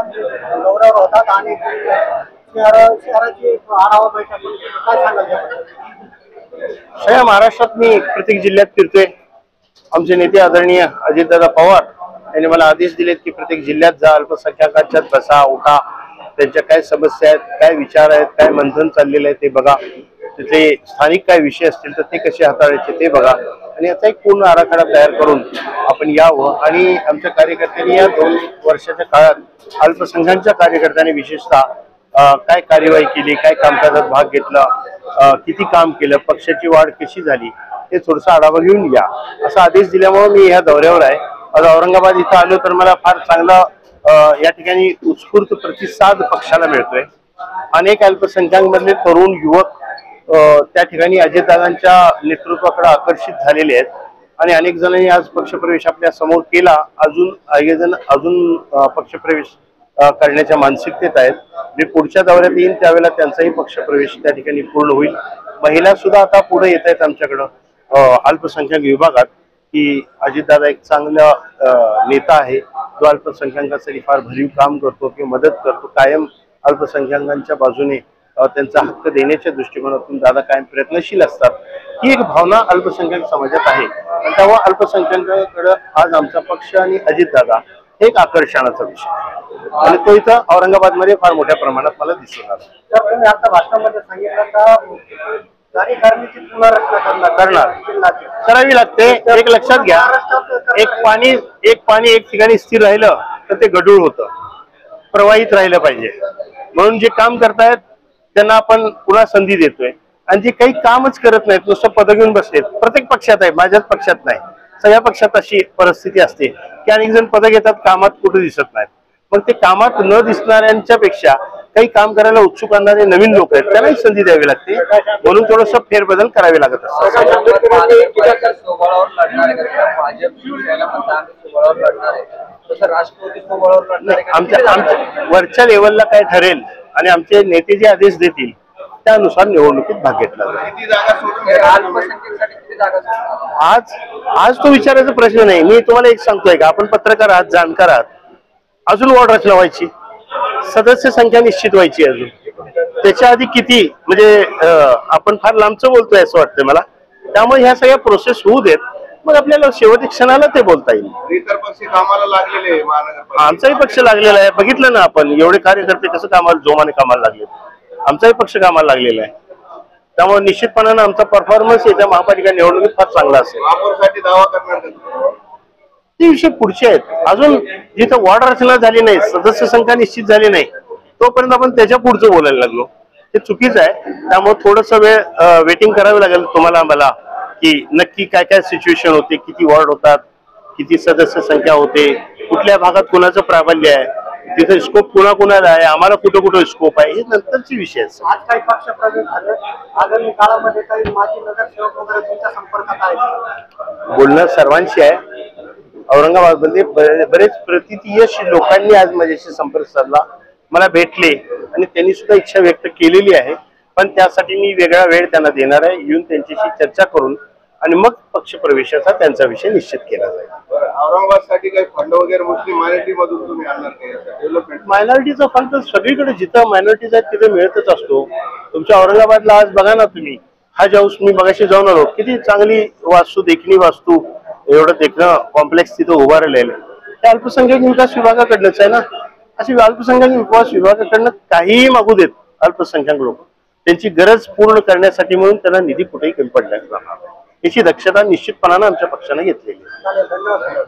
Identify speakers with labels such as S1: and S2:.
S1: दौऱ्यावर होतात आणि शहराची आढावा बैठक काय सांगाल त्याबद्दल?
S2: सगळ्या महाराष्ट्रात मी प्रत्येक जिल्ह्यात फिरतोय. आमचे नेते आदरणीय अजितदादा पवार यांनी मला आदेश दिलेत की प्रत्येक जिल्ह्यात जा, अल्पसंख्याकांच्यात बसा, उठा, त्यांच्या काय समस्या आहेत, काय विचार आहेत, काय मंथन चाललेलं आहे ते बघा, तिथे स्थानिक काय विषय असतील तर ते कसे हाताळायचे ते बघा आणि याचा एक पूर्ण आराखडा तयार करून आपण यावं. आणि आमच्या कार्यकर्त्यांनी या 2 वर्षाच्या काळात अल्पसंख्याकांच्या कार्यकर्त्यांनी विशेषतः काय कार्यवाही केली, काय कामकाजात भाग घेतला, किती काम केलं, पक्षाची वाढ कशी झाली, हे थोडंसं आढावा घेऊन या असा आदेश दिल्यामुळे मी ह्या दौऱ्यावर आहे. आज औरंगाबाद इथं आलो तर मला फार चांगला या ठिकाणी उत्स्फूर्त प्रतिसाद पक्षाला मिळतोय. अनेक अल्पसंख्याकांमधले तरुण युवक त्या ठिकाणी अजितदादांच्या नेतृत्वाकडे आकर्षित झालेले आहेत आणि अनेक जणांनी आज पक्षप्रवेश आपल्या समोर केला. अजून पक्षप्रवेश करण्याच्या मानसिकतेत आहेत. मी पुढच्या दौऱ्यात येईन त्यावेळेला त्यांचाही पक्षप्रवेश त्या ठिकाणी पूर्ण होईल. महिला सुद्धा आता पुढे येत आहेत आमच्याकडं अल्पसंख्याक विभागात, की अजितदादा एक चांगला नेता आहे जो अल्पसंख्याकांसाठी फार भरीव काम करतो किंवा मदत करतो. कायम अल्पसंख्याकांच्या बाजूने त्यांचा हक्क देण्याच्या दृष्टिकोनातून दादा कायम प्रयत्नशील असतात. ही एक भावना अल्पसंख्याक समाजात आहे आणि तेव्हा अल्पसंख्याकांकडे आज आमचा पक्ष आणि अजितदादा हे एक आकर्षणाचा विषय आणि तो इथं औरंगाबादमध्ये फार मोठ्या प्रमाणात मला दिसून आला.
S1: तर तुम्ही आता भाषणामध्ये सांगितलं का कार्यकारिणीची पुनर्रचना करणार
S2: करावी लागते. एक लक्षात घ्या, एक पाणी एक ठिकाणी स्थिर राहिलं तर ते गढूळ होतं, प्रवाहित राहिलं पाहिजे. म्हणून जे काम करतायत त्यांना आपण पुन्हा संधी देतोय आणि जे काही कामच करत नाहीत, नुसतं पद घेऊन बसलेत, प्रत्येक पक्षात आहे, माझ्याच पक्षात नाही, सगळ्या पक्षात अशी परिस्थिती असते की अनेक जण पद घेतात, कामात कुठे दिसत नाहीत. मग ते कामात न दिसणाऱ्यांच्या पेक्षा काही काम करायला उत्सुक असणारे नवीन लोक आहेत त्यांनाही संधी द्यावी लागते. म्हणून थोडस फेरबदल करावे लागत असतात. आमच्या वरच्या लेवलला काय ठरेल आणि आमचे नेते जे आदेश देतील त्यानुसार निवडणुकीत भाग घेतला जाईल. आज तो विचारायचा प्रश्न नाही. मी तुम्हाला एक सांगतोय का, आपण पत्रकार आहात, जाणकार आहात, अजून वॉर्ड रचना व्हायची, सदस्य संख्या निश्चित व्हायची, अजून त्याच्या आधी किती, म्हणजे आपण फार लांबचं बोलतोय असं वाटतंय मला. त्यामुळे ह्या सगळ्या प्रोसेस होऊ देत, मग आपल्याला शेवटी क्षणाला ते बोलता येईल.
S3: इतर पक्ष कामाला लागलेले,
S2: आमचाही पक्ष लागलेला आहे. बघितलं ना आपण, एवढे कार्यकर्ते कसं कामाला जोमाने कामाला लागले. आमचाही पक्ष कामाला लागलेला आहे. त्यामुळे निश्चितपणानं आमचा परफॉर्मन्स येत्या महापालिका निवडणुकीत फार चांगला असेल.
S3: महापौरसाठी दावा करणार
S2: ते विषय पुढचे आहेत. अजून जिथं वॉर्ड रचना झाली नाही, सदस्य संख्या निश्चित झाली नाही, तोपर्यंत आपण त्याच्या पुढचं बोलायला लागलो, हे चुकीचं आहे. त्यामुळे थोडस वेळ वेटिंग करावी लागेल तुम्हाला मला, की नक्की काय काय सिच्युएशन होते, किती वॉर्ड होतात, किती सदस्य संख्या होते, कुठल्या भागात कुणाचं प्राबल्य आहे, तिथे स्कोप कुणाकुणाला आहे, आम्हाला कुठं कुठं स्कोप आहे, हे नंतरचे विषय आहेत.
S1: आज काही पक्षप्रवेश झाले, आगामी काळामध्ये काही माजी नगरसेवक वगैरे तुमच्या संपर्कात आहेत?
S2: बोलणं सर्वांशी आहे. औरंगाबादमध्ये बरेच प्रतियश लोकांनी आज माझ्याशी संपर्क साधला, मला भेटले आणि त्यांनी सुद्धा इच्छा व्यक्त केलेली आहे. पण त्यासाठी मी वेगळा वेळ त्यांना देणार आहे, येऊन त्यांच्याशी चर्चा करून आणि मग पक्षप्रवेशाचा त्यांचा विषय निश्चित केला जाईल.
S3: औरंगाबादसाठी काही फंड वगैरे मुस्लिम मायनॉरिटी मधून तुम्ही आणणार डेव्हलपमेंट?
S2: मायनॉरिटीचा फंड तर सगळीकडे जिथं मायनॉरिटीज आहेत तिथे मिळतच असतो. तुमच्या औरंगाबादला आज बघा ना तुम्ही, हज हाऊस, मी मगाशी जाऊन आलो, किती चांगली वास्तू, देखणी वास्तू, एवढं देखणं कॉम्प्लेक्स तिथं उभारलेलं आहे. हे अल्पसंख्याक विकास विभागाकडनंच आहे ना. अशी अल्पसंख्याक विकास विभागाकडनं काहीही मागू देत अल्पसंख्याक लोक, त्यांची गरज पूर्ण करण्यासाठी म्हणून त्यांना निधी कुठेही कमी पडला जाणार, याची दक्षता निश्चितपणानं आमच्या पक्षाने घेतलेली आहे.